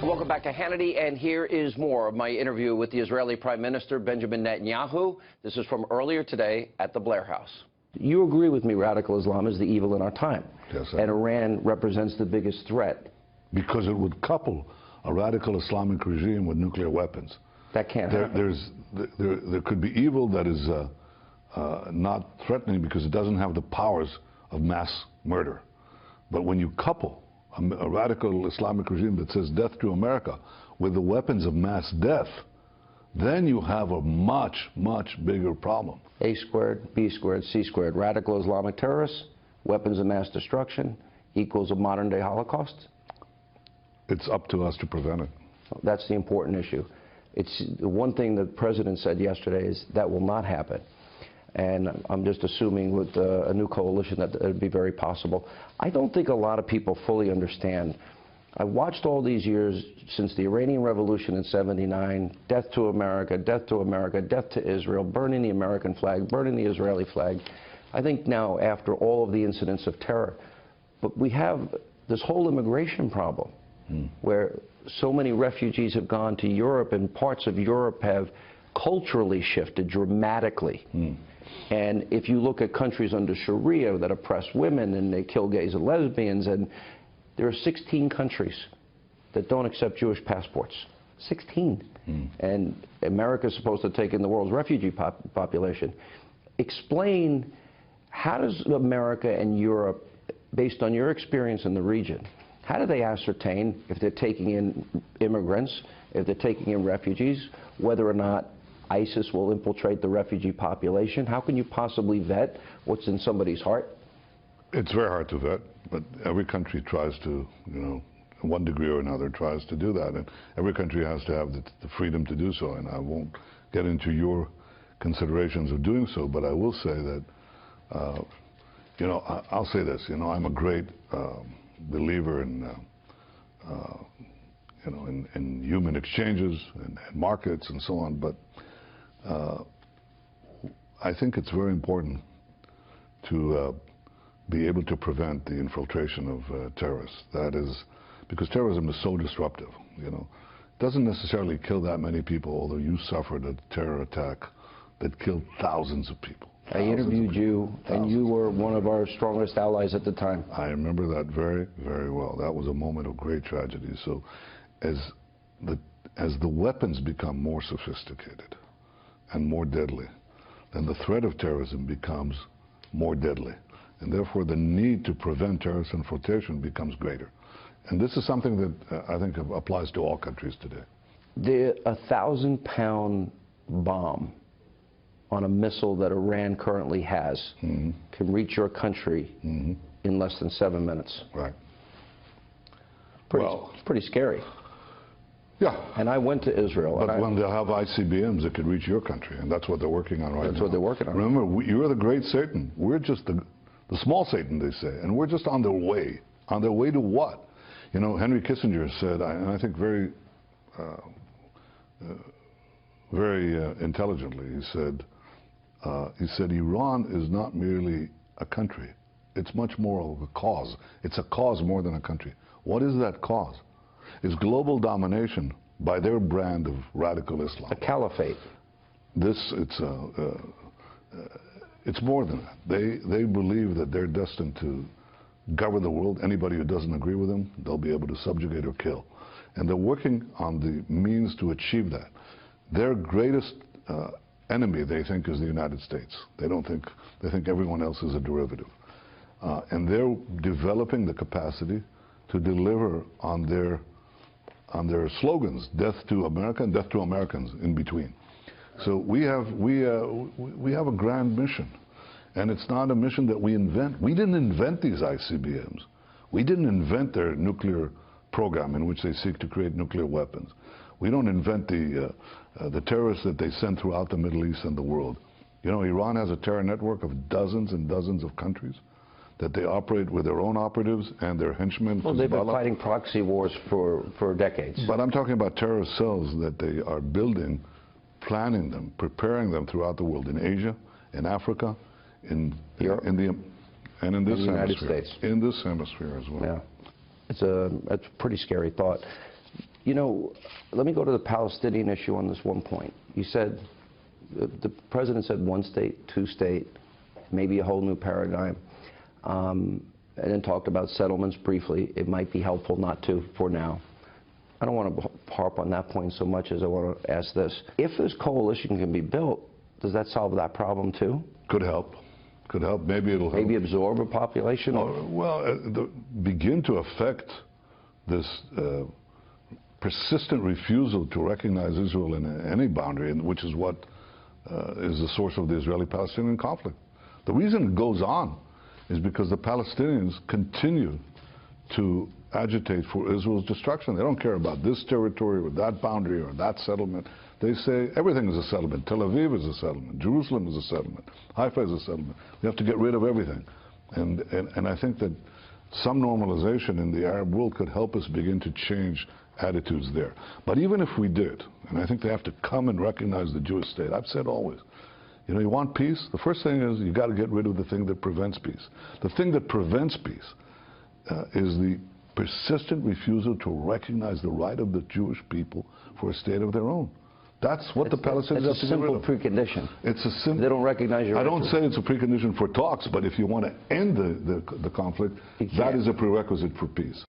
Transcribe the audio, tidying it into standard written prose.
Welcome back to Hannity, and here is more of my interview with the Israeli Prime Minister, Benjamin Netanyahu. This is from earlier today at the Blair House. You agree with me, radical Islam is the evil in our time. Yes, and Iran represents the biggest threat. Because it would couple a radical Islamic regime with nuclear weapons. That can't happen. There could be evil that is not threatening because it doesn't have the powers of mass murder. But when you couple a radical Islamic regime that says death to America with the weapons of mass death, then you have a much, much bigger problem. A squared, B squared, C squared. Radical Islamic terrorists, weapons of mass destruction equals a modern-day Holocaust? It's up to us to prevent it. That's the important issue. It's the one thing the president said yesterday is that will not happen. And I'm just assuming with a new coalition that it would be very possible. I don't think a lot of people fully understand. I watched all these years since the Iranian Revolution in '79, death to America, death to America, death to Israel, burning the American flag, burning the Israeli flag. I think now, after all of the incidents of terror, but we have this whole immigration problem where so many refugees have gone to Europe, and parts of Europe have culturally shifted dramatically. And if you look at countries under Sharia that oppress women and they kill gays and lesbians, and there are 16 countries that don't accept Jewish passports. 16. And America's supposed to take in the world's refugee population. Explain, how does America and Europe, based on your experience in the region, how do they ascertain if they're taking in immigrants, if they're taking in refugees, whether or not ISIS will infiltrate the refugee population? How can you possibly vet what's in somebody's heart? It's very hard to vet, but every country tries to, in one degree or another, tries to do that. And every country has to have the freedom to do so. And I won't get into your considerations of doing so, but I will say that, I'll say this, I'm a great believer in, in human exchanges and markets and so on, but I think it's very important to be able to prevent the infiltration of terrorists. That is, because terrorism is so disruptive, It doesn't necessarily kill that many people, although you suffered a terror attack that killed thousands of people. I interviewed you, and you were one of our strongest allies at the time. I remember that very, very well. That was a moment of great tragedy. So as the weapons become more sophisticated and more deadly, then the threat of terrorism becomes more deadly. And therefore, the need to prevent terrorist infiltration becomes greater. And this is something that I think applies to all countries today. The 1,000-pound bomb on a missile that Iran currently has can reach your country in less than 7 minutes. Right. It's pretty scary. Yeah. And I went to Israel. But when they have ICBMs, it could reach your country, and that's what they're working on right now. That's what they're working on. Remember, you're the great Satan. We're just the small Satan, they say, and we're just on their way. On their way to what? Henry Kissinger said, and I think very, very intelligently, he said, Iran is not merely a country. It's much more of a cause. It's a cause more than a country. What is that cause? It's global domination by their brand of radical Islam. A caliphate. It's more than that. They believe that they're destined to govern the world. Anybody who doesn't agree with them, they'll be able to subjugate or kill. And they're working on the means to achieve that. Their greatest enemy, they think, is the United States. They think everyone else is a derivative. And they're developing the capacity to deliver on their slogans, death to America and death to Americans in between. So we have a grand mission. And it's not a mission that we invent. We didn't invent these ICBMs. We didn't invent their nuclear program in which they seek to create nuclear weapons. We don't invent the terrorists that they send throughout the Middle East and the world. Iran has a terror network of dozens and dozens of countries that they operate with their own operatives and their henchmen. Well, they've been fighting proxy wars for decades. But I'm talking about terrorist cells that they are building, planning them, preparing them throughout the world, in Asia, in Africa, in Europe, and in this United hemisphere, States. in this hemisphere as well. Yeah, it's a pretty scary thought. You know, let me go to the Palestinian issue on this one point. You said, the president said one state, two state, maybe a whole new paradigm, and then talked about settlements briefly. It might be helpful not to for now. I don't want to harp on that point so much as I want to ask this. If this coalition can be built, does that solve that problem too? Could help. Could help. Maybe it'll help. Maybe absorb a population? Begin to affect this persistent refusal to recognize Israel in any boundary, which is what is the source of the Israeli-Palestinian conflict. The reason it goes on is because the Palestinians continue to agitate for Israel's destruction. They don't care about this territory or that boundary or that settlement. They say everything is a settlement. Tel Aviv is a settlement. Jerusalem is a settlement. Haifa is a settlement. We have to get rid of everything. And I think that some normalization in the Arab world could help us begin to change attitudes there. But even if we did, and I think they have to come and recognize the Jewish state. I've said always, you know, you want peace? The first thing is you got to get rid of the thing that prevents peace. The thing that prevents peace is the persistent refusal to recognize the right of the Jewish people for a state of their own. That's what the Palestinians have to get rid of. It's a simple precondition. It's a simple. They don't recognize your. I don't say it's a precondition for talks, but if you want to end the conflict, that is a prerequisite for peace.